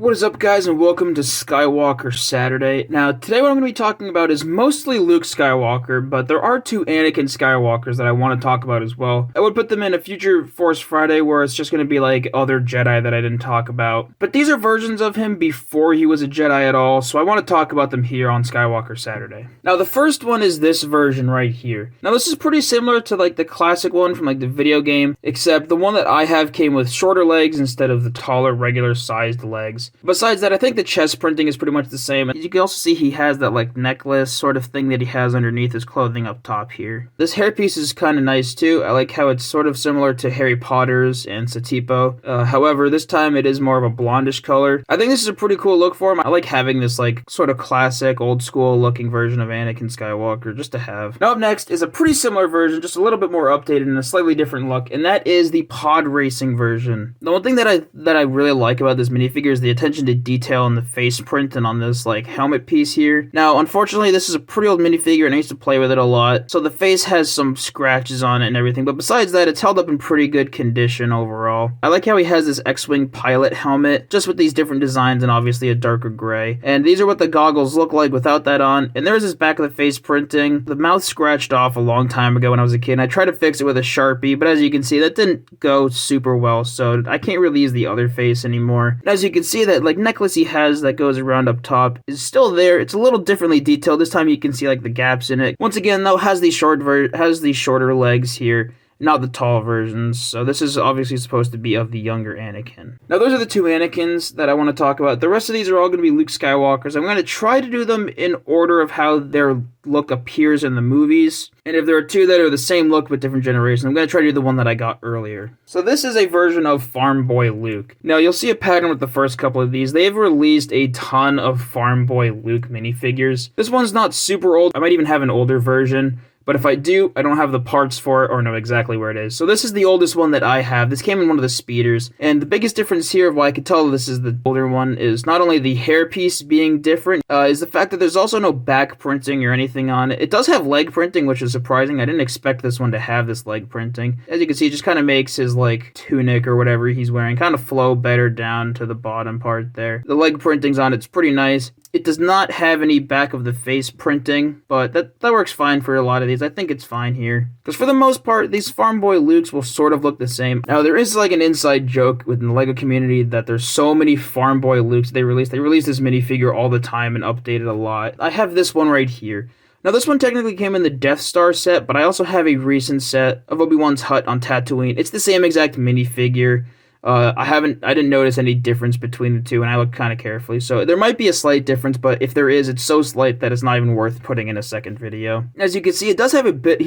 What is up, guys, and welcome to Skywalker Saturday. Now, today what I'm going to be talking about is mostly Luke Skywalker, but there are two Anakin Skywalkers that I want to talk about as well. I would put them in a future Force Friday where it's just going to be like other Jedi that I didn't talk about. But these are versions of him before he was a Jedi at all, so I want to talk about them here on Skywalker Saturday. Now, the first one is this version right here. Now, this is pretty similar to like the classic one from like the video game, except the one that I have came with shorter legs instead of the taller, regular-sized legs. Besides that, I think the chest printing is pretty much the same. You can also see he has that like necklace sort of thing that he has underneath his clothing up top here. This hairpiece is kind of nice too. I like how it's sort of similar to Harry Potter's and Satipo. However, this time it is more of a blondish color. I think this is a pretty cool look for him. I like having this like sort of classic, old school looking version of Anakin Skywalker just to have. Now up next is a pretty similar version, just a little bit more updated and a slightly different look, and that is the pod racing version. The one thing that I really like about this minifigure is the attention to detail on the face print and on this like helmet piece here. Now, unfortunately, this is a pretty old minifigure and I used to play with it a lot, so the face has some scratches on it and everything, but besides that, it's held up in pretty good condition overall. I like how he has this X-Wing pilot helmet, just with these different designs and obviously a darker gray. And these are what the goggles look like without that on, and there's this back of the face printing. The mouth scratched off a long time ago when I was a kid, and I tried to fix it with a Sharpie, but as you can see, that didn't go super well, so I can't really use the other face anymore. And as you can see, that like necklace he has that goes around up top is still there. It's a little differently detailed. This time you can see like the gaps in it. Once again, though, has these shorter legs here, not the tall versions. So this is obviously supposed to be of the younger Anakin. Now those are the two Anakins that I want to talk about. The rest of these are all going to be Luke Skywalkers. I'm going to try to do them in order of how their look appears in the movies. And if there are two that are the same look but different generations, I'm going to try to do the one that I got earlier. So this is a version of Farm Boy Luke. Now you'll see a pattern with the first couple of these. They've released a ton of Farm Boy Luke minifigures. This one's not super old. I might even have an older version. But if I do, I don't have the parts for it or know exactly where it is. So this is the oldest one that I have. This came in one of the speeders. And the biggest difference here of why I could tell this is the older one is not only the hairpiece being different, is the fact that there's also no back printing or anything on it. It does have leg printing, which is surprising. I didn't expect this one to have this leg printing. As you can see, it just kind of makes his like tunic or whatever he's wearing kind of flow better down to the bottom part there. The leg printing's on it's pretty nice. It does not have any back of the face printing, but that works fine for a lot of these. I think it's fine here. Because for the most part, these Farm Boy Lukes will sort of look the same. Now, there is like an inside joke within the LEGO community that there's so many Farm Boy Lukes they release. They release this minifigure all the time and update it a lot. I have this one right here. Now, this one technically came in the Death Star set, but I also have a recent set of Obi-Wan's hut on Tatooine. It's the same exact minifigure. I didn't notice any difference between the two, and I looked kind of carefully, so there might be a slight difference, but if there is, it's so slight that it's not even worth putting in a second video. As you can see, he does have a bit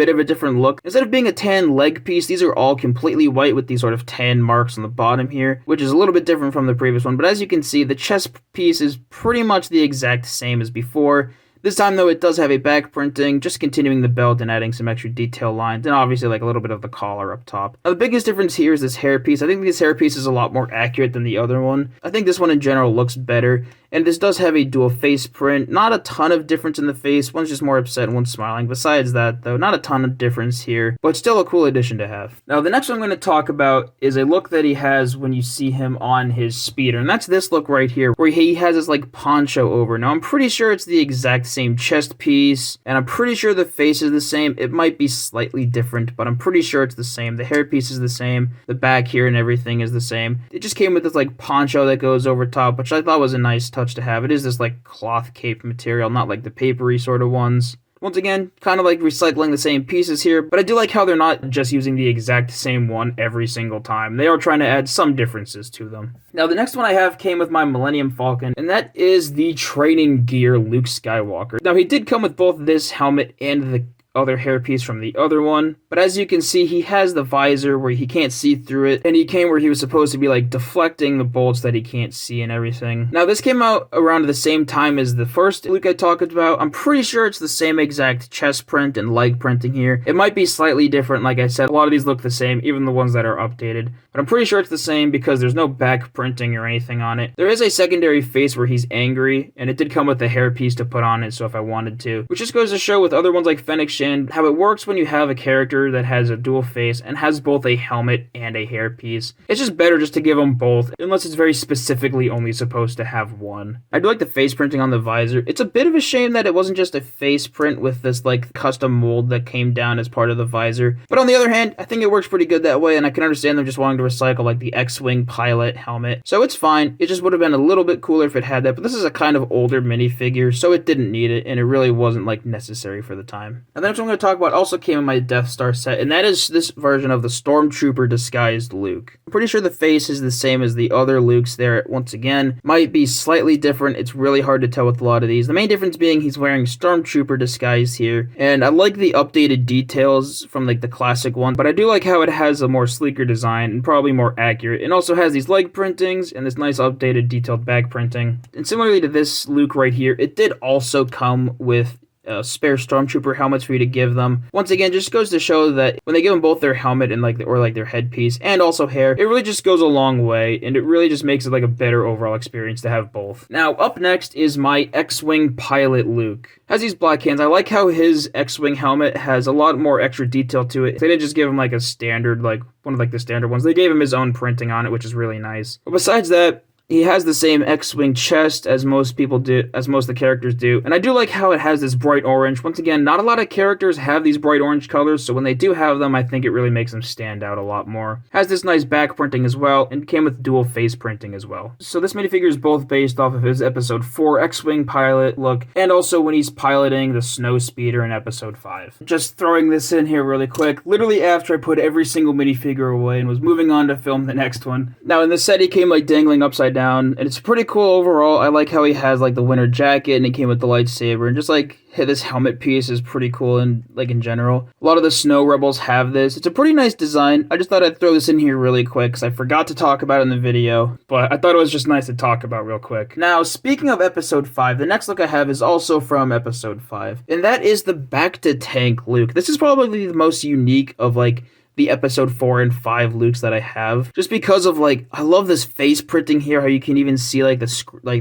of a different look. Instead of being a tan leg piece, these are all completely white with these sort of tan marks on the bottom here, which is a little bit different from the previous one, but as you can see, the chest piece is pretty much the exact same as before. This time, though, it does have a back printing, just continuing the belt and adding some extra detail lines, and obviously like a little bit of the collar up top. Now, the biggest difference here is this hairpiece. I think this hairpiece is a lot more accurate than the other one. I think this one in general looks better, and this does have a dual face print. Not a ton of difference in the face. One's just more upset and one's smiling. Besides that, though, not a ton of difference here, but still a cool addition to have. Now, the next one I'm going to talk about is a look that he has when you see him on his speeder, and that's this look right here, where he has this like poncho over. Now, I'm pretty sure it's the exact same chest piece, and I'm pretty sure the face is the same. It might be slightly different, but I'm pretty sure it's the same. The hairpiece is the same. The back here and everything is the same. It just came with this like poncho that goes over top, which I thought was a nice touch to have. It is this like cloth cape material, not like the papery sort of ones. Once again, kind of like recycling the same pieces here, but I do like how they're not just using the exact same one every single time. They are trying to add some differences to them. Now, the next one I have came with my Millennium Falcon, and that is the training gear Luke Skywalker. Now, he did come with both this helmet and the other hairpiece from the other one, but as you can see, he has the visor where he can't see through it, and he came where he was supposed to be like deflecting the bolts that he can't see and everything. Now, this came out around the same time as the first Luke I talked about. I'm pretty sure it's the same exact chest print and leg printing here. It might be slightly different. Like I said, a lot of these look the same, even the ones that are updated, but I'm pretty sure it's the same because there's no back printing or anything on it. There is a secondary face where he's angry, and it did come with a hairpiece to put on it, so if I wanted to, which just goes to show with other ones like Fennec Shan, how it works when you have a character Stormtrooper that has a dual face and has both a helmet and a hairpiece. It's just better just to give them both, unless it's very specifically only supposed to have one. I do like the face printing on the visor. It's a bit of a shame that it wasn't just a face print with this like custom mold that came down as part of the visor. But on the other hand, I think it works pretty good that way, and I can understand them just wanting to recycle like the X-Wing pilot helmet. So it's fine. It just would have been a little bit cooler if it had that, but this is a kind of older minifigure, so it didn't need it, and it really wasn't like necessary for the time. And the next one I'm going to talk about also came in my Death Star set, and that is this version of the Stormtrooper disguised Luke. I'm pretty sure the face is the same as the other Lukes there. Once again, might be slightly different. It's really hard to tell with a lot of these. The main difference being he's wearing Stormtrooper disguise here, and I like the updated details from like the classic one, but I do like how it has a more sleeker design and probably more accurate. It also has these leg printings and this nice updated detailed back printing. And similarly to this Luke right here, it did also come with spare Stormtrooper helmets for you to give them. Once again, just goes to show that when they give them both their helmet and or their headpiece and also hair, it really just goes a long way, and it really just makes it like a better overall experience to have both. Now, up next is my X-Wing pilot Luke. Has these black hands. I like how his X-Wing helmet has a lot more extra detail to it. They didn't just give him like a standard, like one of like the standard ones. They gave him his own printing on it, which is really nice. But besides that, he has the same X-Wing chest as most people do, as most of the characters do. And I do like how it has this bright orange. Once again, not a lot of characters have these bright orange colors, so when they do have them, I think it really makes them stand out a lot more. Has this nice back printing as well, and came with dual face printing as well. So this minifigure is both based off of his Episode 4 X-Wing pilot look, and also when he's piloting the Snow Speeder in Episode 5. Just throwing this in here really quick, literally after I put every single minifigure away and was moving on to film the next one. Now in the set, he came like dangling upside down, and it's pretty cool overall. I like how he has like the winter jacket and he came with the lightsaber, and just like this helmet piece is pretty cool and like in general. A lot of the Snow Rebels have this. It's a pretty nice design. I just thought I'd throw this in here really quick because I forgot to talk about it in the video, but I thought it was just nice to talk about real quick. Now, speaking of Episode 5, the next look I have is also from Episode 5, and that is the back to tank Luke. This is probably the most unique of like the Episode 4 and 5 Lukes that I have, just because of like, I love this face printing here, how you can even see like the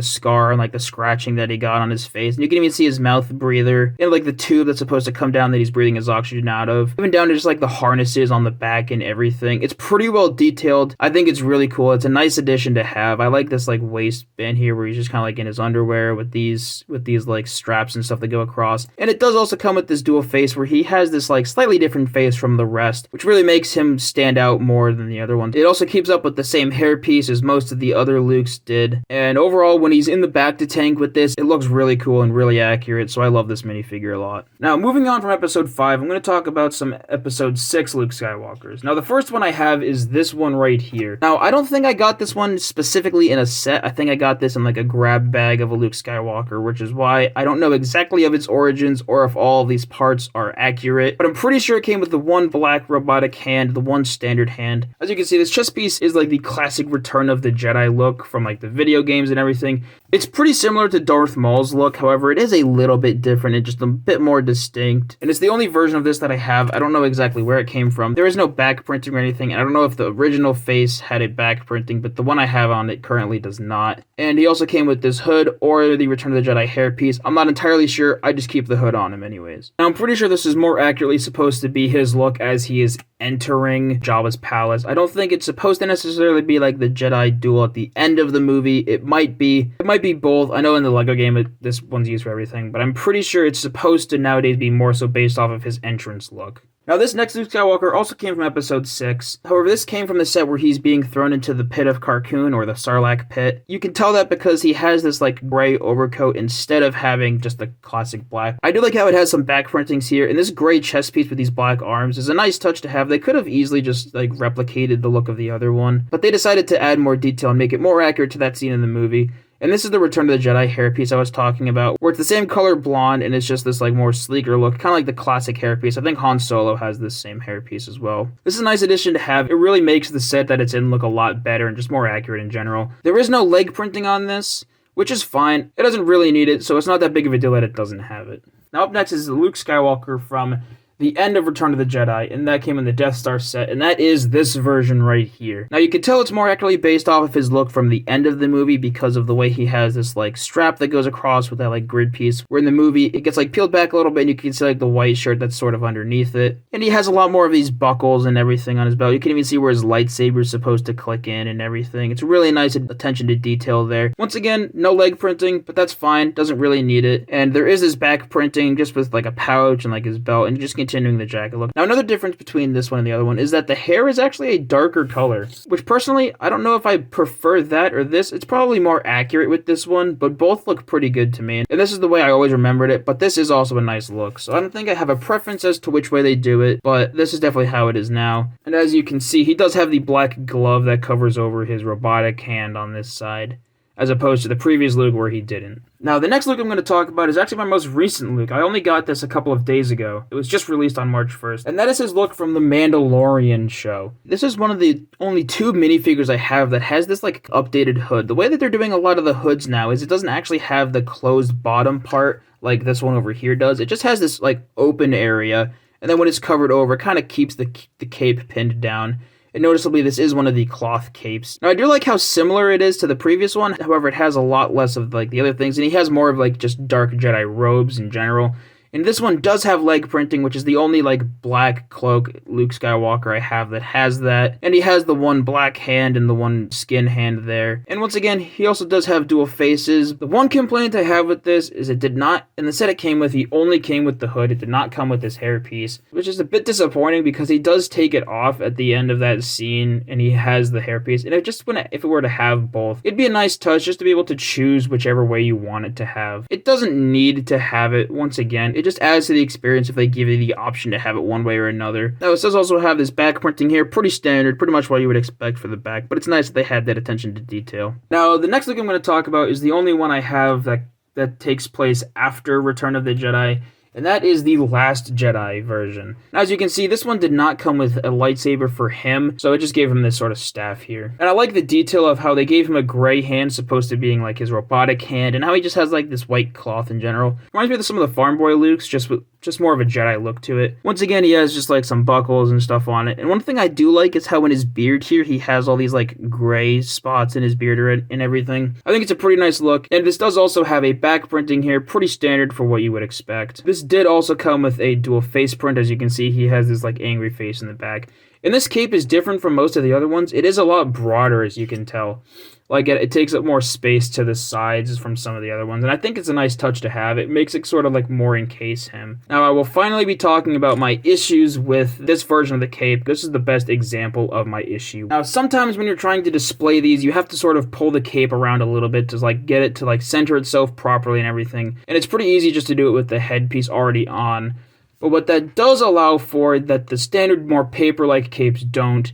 scar and like the scratching that he got on his face, and you can even see his mouth breather and like the tube that's supposed to come down that he's breathing his oxygen out of, even down to just like the harnesses on the back and everything. It's pretty well detailed. I think it's really cool. It's a nice addition to have. I like this like waistband here where he's just kind of like in his underwear with these like straps and stuff that go across, and it does also come with this dual face where he has this like slightly different face from the rest, which really makes him stand out more than the other ones. It also keeps up with the same hairpiece as most of the other Lukes did, and overall when he's in the back to tank with this, it looks really cool and really accurate, so I love this minifigure a lot. Now, moving on from Episode 5, I'm going to talk about some Episode 6 Luke Skywalkers. Now, the first one I have is this one right here. Now, I don't think I got this one specifically in a set. I think I got this in like a grab bag of a Luke Skywalker, which is why I don't know exactly of its origins or if all of these parts are accurate, but I'm pretty sure it came with the one black robotic hand, the one standard hand. As you can see, this chest piece is like the classic Return of the Jedi look from like the video games and everything. It's pretty similar to Darth Maul's look, however, it is a little bit different and just a bit more distinct, and it's the only version of this that I have. I don't know exactly where it came from. There is no back printing or anything, and I don't know if the original face had a back printing, but the one I have on it currently does not. And he also came with this hood or the Return of the Jedi hairpiece. I'm not entirely sure, I just keep the hood on him anyways. Now, I'm pretty sure this is more accurately supposed to be his look as he is entering Jabba's palace. I don't think it's supposed to necessarily be like the Jedi duel at the end of the movie. It might be both. I know in the Lego game this one's used for everything, but I'm pretty sure it's supposed to nowadays be more so based off of his entrance look. Now, this next Luke Skywalker also came from Episode 6. However, this came from the set where he's being thrown into the pit of Carkoon, or the Sarlacc pit. You can tell that because he has this like gray overcoat instead of having just the classic black. I do like how it has some back printings here, and this gray chest piece with these black arms is a nice touch to have. They could have easily just like replicated the look of the other one, but they decided to add more detail and make it more accurate to that scene in the movie. And this is the Return of the Jedi hairpiece I was talking about, where it's the same color blonde and it's just this like more sleeker look, kind of like the classic hairpiece. I think Han Solo has this same hairpiece as well. This is a nice addition to have. It really makes the set that it's in look a lot better and just more accurate in general. There is no leg printing on this, which is fine. It doesn't really need it, so it's not that big of a deal that it doesn't have it. Now up next is Luke Skywalker from the end of Return of the Jedi, and that came in the Death Star set, and that is this version right here. Now, you can tell it's more accurately based off of his look from the end of the movie because of the way he has this, like, strap that goes across with that, like, grid piece, where in the movie, it gets, like, peeled back a little bit, and you can see, like, the white shirt that's sort of underneath it. And he has a lot more of these buckles and everything on his belt. You can even see where his lightsaber is supposed to click in and everything. It's really nice attention to detail there. Once again, no leg printing, but that's fine. Doesn't really need it. And there is this back printing just with, like, a pouch and, like, his belt, and just continuing the jacket look. Now, another difference between this one and the other one is that the hair is actually a darker color, which personally, I don't know if I prefer that or this. It's probably more accurate with this one, but both look pretty good to me. And this is the way I always remembered it, but this is also a nice look. So I don't think I have a preference as to which way they do it, but this is definitely how it is now. And as you can see, he does have the black glove that covers over his robotic hand on this side, as opposed to the previous Luke where he didn't. Now, the next Luke I'm going to talk about is actually my most recent Luke. I only got this a couple of days ago. It was just released on March 1st, and that is his look from the Mandalorian show. This is one of the only 2 minifigures I have that has this, like, updated hood. The way that they're doing a lot of the hoods now is it doesn't actually have the closed bottom part like this one over here does. It just has this, like, open area, and then when it's covered over, it kind of keeps the cape pinned down. And noticeably, this is one of the cloth capes. Now, I do like how similar it is to the previous one. However, it has a lot less of, like, the other things. And he has more of, like, just dark Jedi robes in general. And this one does have leg printing, which is the only, like, black cloak Luke Skywalker I have that has that. And he has the one black hand and the one skin hand there. And once again, he also does have dual faces. The one complaint I have with this is it did not, in the set it came with, he only came with the hood. It did not come with this hairpiece, which is a bit disappointing because he does take it off at the end of that scene and he has the hairpiece. And if it were to have both, it'd be a nice touch just to be able to choose whichever way you want it to have. It doesn't need to have it, once again. It just adds to the experience if they give you the option to have it one way or another. Now, it does also have this back printing here, pretty standard, pretty much what you would expect for the back, but it's nice that they had that attention to detail. Now, the next look I'm going to talk about is the only one I have that takes place after Return of the Jedi, and that is the Last Jedi version. Now, as you can see, this one did not come with a lightsaber for him, so it just gave him this sort of staff here. And I like the detail of how they gave him a gray hand, supposed to being like his robotic hand, and how he just has like this white cloth in general. Reminds me of some of the Farm Boy Lukes, just more of a Jedi look to it. Once again, he has just like some buckles and stuff on it. And one thing I do like is how in his beard here, he has all these like gray spots in his beard and everything. I think it's a pretty nice look. And this does also have a back printing here, pretty standard for what you would expect. This did also come with a dual face print. As you can see, he has this like angry face in the back. And this cape is different from most of the other ones. It is a lot broader, as you can tell. Like, it takes up more space to the sides from some of the other ones, and I think it's a nice touch to have. It makes it sort of, like, more encase him. Now, I will finally be talking about my issues with this version of the cape. This is the best example of my issue. Now, sometimes when you're trying to display these, you have to sort of pull the cape around a little bit to, like, get it to, like, center itself properly and everything. And it's pretty easy just to do it with the headpiece already on. But what that does allow for, that the standard, more paper-like capes don't,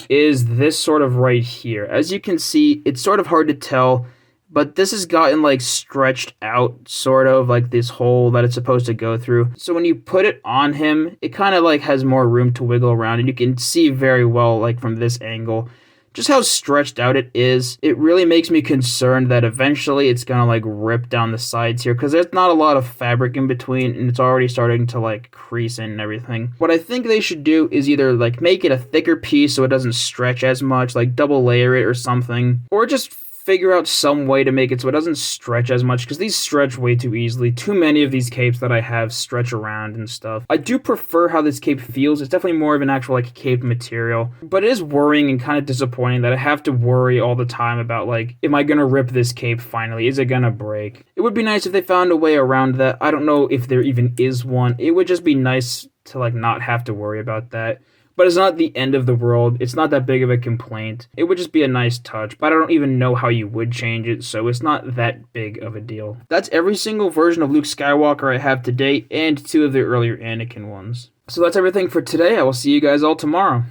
is this sort of right here. As you can see, it's sort of hard to tell, but this has gotten like stretched out, sort of like this hole that it's supposed to go through. So when you put it on him, it kind of like has more room to wiggle around, and you can see very well, like from this angle, just how stretched out it is. It really makes me concerned that eventually it's gonna like rip down the sides here, because there's not a lot of fabric in between and it's already starting to like crease in and everything. What I think they should do is either like make it a thicker piece so it doesn't stretch as much, like double layer it or something, or just figure out some way to make it so it doesn't stretch as much, because these stretch way too easily. Too many of these capes that I have stretch around and stuff. I do prefer how this cape feels. It's definitely more of an actual like cape material, but it is worrying and kind of disappointing that I have to worry all the time about like, am I gonna rip this cape finally? Is it gonna break? It would be nice if they found a way around that. I don't know if there even is one. It would just be nice to like not have to worry about that. But it's not the end of the world. It's not that big of a complaint. It would just be a nice touch, but I don't even know how you would change it, so it's not that big of a deal. That's every single version of Luke Skywalker I have to date, and 2 of the earlier Anakin ones. So that's everything for today. I will see you guys all tomorrow.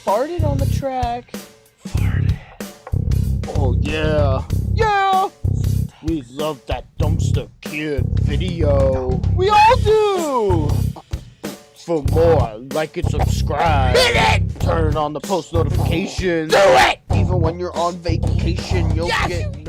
Farted on the track. Farted. Oh yeah. Yeah! We love that Dumpster Kid video. We all do! For more, like and subscribe. Hit it! Turn on the post notifications. Do it! Even when you're on vacation, you'll get